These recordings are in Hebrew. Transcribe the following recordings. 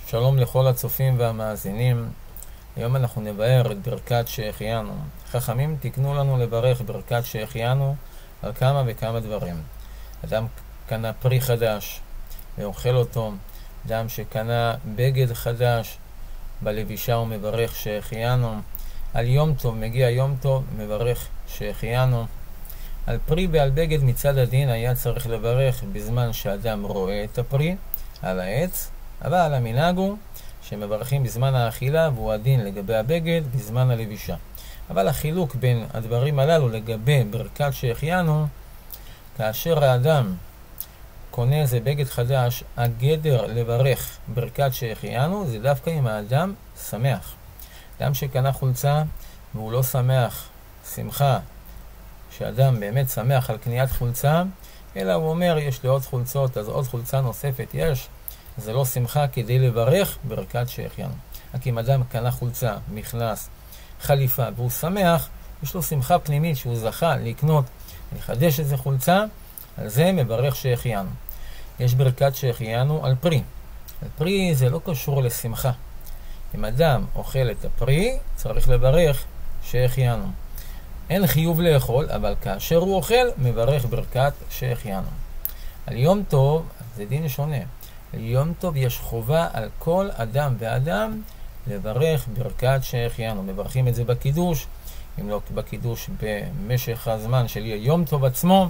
שלום לכל הצופים והמאזינים. היום אנחנו נבאר את ברכת שהחיינו. חכמים תקנו לנו לברך ברכת שהחיינו על כמה וכמה דברים. אדם קנה פרי חדש ואוכל אותו, אדם שקנה בגד חדש בלבישה ומברך שהחיינו. על יום טוב, מגיע יום טוב, מברך שהחיינו. על פרי ועל בגד מצד הדין היה צריך לברך בזמן שאדם רואה את הפרי על העץ, אבל המנהג הוא שמברכים בזמן האכילה, והוא הדין לגבי הבגד בזמן הלבישה. אבל החילוק בין הדברים הללו לגבי ברכת שהחיינו, כאשר האדם קונה איזה בגד חדש, הגדר לברך ברכת שהחיינו זה דווקא אם האדם שמח. אדם שקנה חולצה והוא לא שמח שמחה שאדם באמת שמח על קניית חולצה, אלא הוא אומר יש לי עוד חולצות, אז עוד חולצה נוספת יש, זה לא שמחה כדי לברך ברכת שהחיינו. רק אם אדם קנה חולצה, מכנס, חליפה והוא שמח, יש לו שמחה פנימית שהוא זכה לקנות, לחדש איזה חולצה, על זה מברך שהחיינו. יש ברכת שהחיינו על פרי. על פרי זה לא קשור לשמחה. אם אדם אוכל את הפרי, צריך לברך שהחיינו. אין חיוב לאכול, אבל כאשר הוא אוכל, מברך ברכת שהחיינו. על יום טוב, זה דין שונה. על יום טוב יש חובה על כל אדם ואדם לברך ברכת שהחיינו. מברכים את זה בקידוש, אם לא בקידוש במשך הזמן של יום טוב עצמו,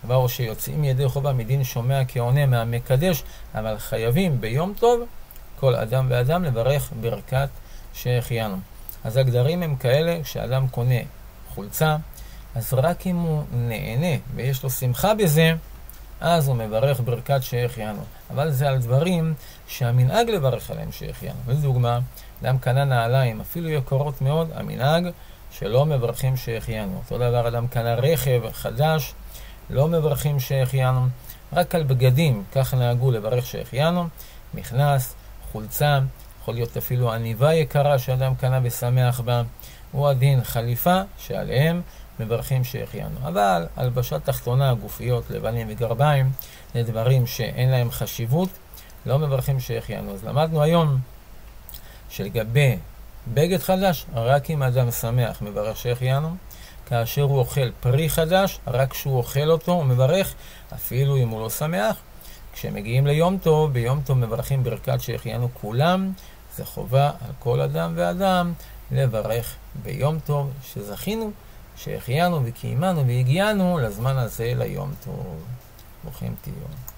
או שיוצאים ידי חובה מדין שומע כעונה מהמקדש, אבל חייבים ביום טוב כל אדם ואדם לברך ברכת שהחיינו. אז הגדרים הם כאלה, כשאדם קונה חולצה, אז רק אם הוא נהנה ויש לו שמחה בזה, אז הוא מברך ברכת שהחיינו. אבל זה על דברים שהמנהג לברך עליהם שהחיינו. לדוגמה, אדם קנה נעליים, אפילו יקרות מאוד, המנהג שלא מברכים שהחיינו. אותו דבר, אדם קנה רכב חדש, לא מברכים שהחיינו. רק על בגדים, כך נהגו לברך שהחיינו. מכנס, חולצה, יכול להיות אפילו עניבה יקרה שאדם קנה ושמח בה. הוא הדין חליפה שעליהם מברכים שהחיינו. אבל הלבשה תחתונה, גופיות, לבנים וגרביים, זה דברים שאין להם חשיבות, לא מברכים שהחיינו. אז למדנו היום שלגבי בגד חדש, רק אם אדם שמח מברך שהחיינו. כאשר הוא אוכל פרי חדש, רק כשהוא אוכל אותו הוא מברך, אפילו אם הוא לא שמח. כשמגיעים ליום טוב, ביום טוב מברכים ברכת שהחיינו כולם. זה חובה על כל אדם ואדם לברך ביום טוב שזכינו, שהחיינו וקיימנו והגיענו לזמן הזה ליום טוב. ברוכים תהיו.